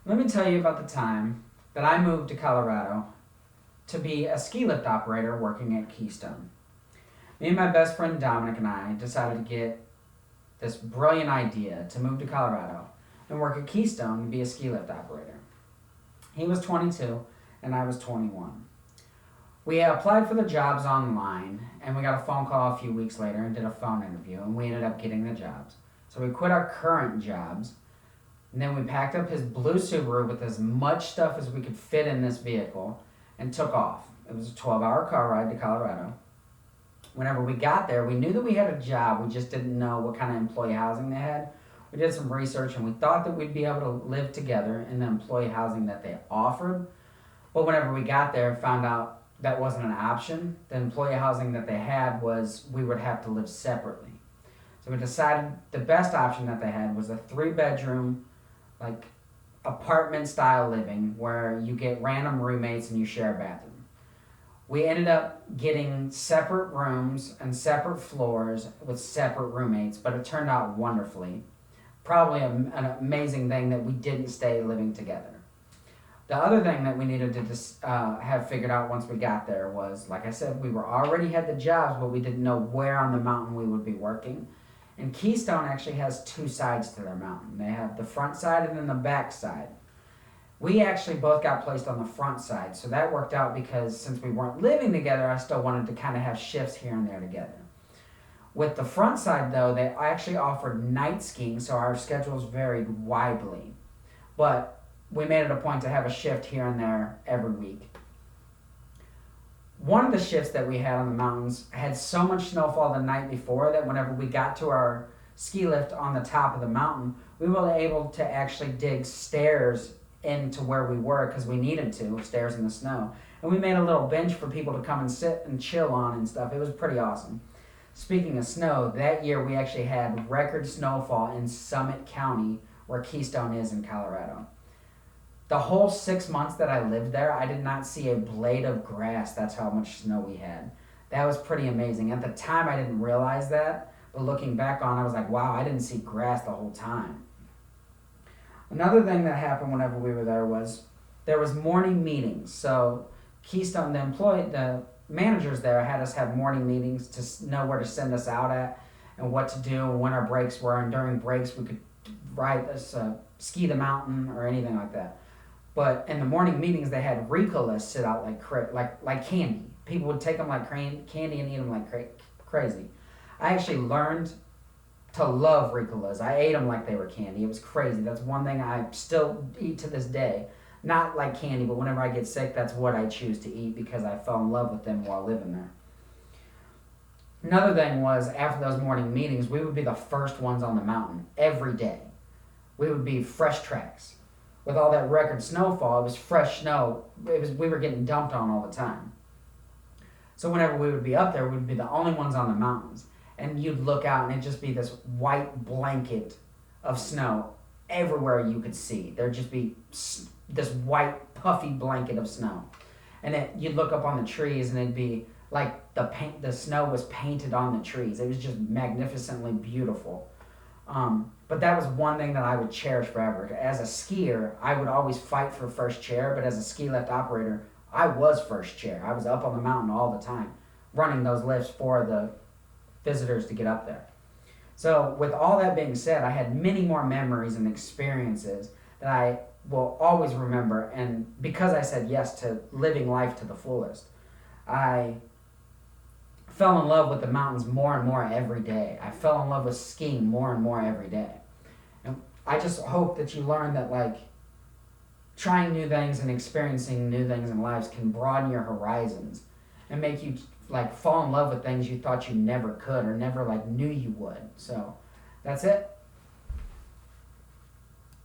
Let me tell you about the time that I moved to Colorado to be a ski lift operator working at Keystone. Me and my best friend Dominic and I decided to get this brilliant idea to move to Colorado and work at Keystone and be a ski lift operator. He was 22 and I was 21. We applied for the jobs online and we got a phone call a few weeks later and did a phone interview and we ended up getting the jobs. So we quit our current jobs and then we packed up his blue Subaru with as much stuff as we could fit in this vehicle and took off. It was a 12-hour car ride to Colorado. Whenever we got there, we knew that we had a job. We just didn't know what kind of employee housing they had. We did some research and we thought that we'd be able to live together in the employee housing that they offered. But whenever we got there, found out that wasn't an option. The employee housing that they had was we would have to live separately. So we decided the best option that they had was a 3-bedroom, like apartment style living where you get random roommates and you share a bathroom. We ended up getting separate rooms and separate floors with separate roommates, but it turned out wonderfully. Probably an amazing thing that we didn't stay living together. The other thing that we needed to have figured out once we got there was, like I said, we were already had the jobs, but we didn't know where on the mountain we would be working. And Keystone actually has two sides to their mountain. They have the front side and then the back side. We actually both got placed on the front side, so that worked out because since we weren't living together, I still wanted to kind of have shifts here and there together. With the front side, though, they actually offered night skiing, so our schedules varied widely. But we made it a point to have a shift here and there every week. One of the shifts that we had on the mountains had so much snowfall the night before that whenever we got to our ski lift on the top of the mountain, we were able to actually dig stairs into where we were because we needed to, stairs in the snow. And we made a little bench for people to come and sit and chill on and stuff. It was pretty awesome. Speaking of snow, that year we actually had record snowfall in Summit County, where Keystone is in Colorado. The whole 6 months that I lived there, I did not see a blade of grass. That's how much snow we had. That was pretty amazing. At the time, I didn't realize that, but looking back on, I was like, wow, I didn't see grass the whole time. Another thing that happened whenever we were there was morning meetings. So Keystone, the managers there had us have morning meetings to know where to send us out at and what to do and when our breaks were. And during breaks, we could ride this, ski the mountain or anything like that. But in the morning meetings, they had Ricolas sit out like candy. People would take them like candy and eat them like crazy. I actually learned to love Ricolas. I ate them like they were candy. It was crazy. That's one thing I still eat to this day. Not like candy, but whenever I get sick, that's what I choose to eat because I fell in love with them while living there. Another thing was after those morning meetings, we would be the first ones on the mountain every day. We would be fresh tracks. With all that record snowfall, it was fresh snow. We were getting dumped on all the time. So whenever we would be up there, we would be the only ones on the mountains. And you'd look out and it'd just be this white blanket of snow everywhere you could see. There'd just be this white puffy blanket of snow. And you'd look up on the trees and it'd be like the snow was painted on the trees. It was just magnificently beautiful. But that was one thing that I would cherish forever. As a skier, I would always fight for first chair, but as a ski lift operator, I was first chair. I was up on the mountain all the time, running those lifts for the visitors to get up there. So with all that being said, I had many more memories and experiences that I will always remember. And because I said yes to living life to the fullest, I fell in love with the mountains more and more every day. I fell in love with skiing more and more every day. And I just hope that you learn that trying new things and experiencing new things in life can broaden your horizons and make you fall in love with things you thought you never could or never knew you would. So that's it.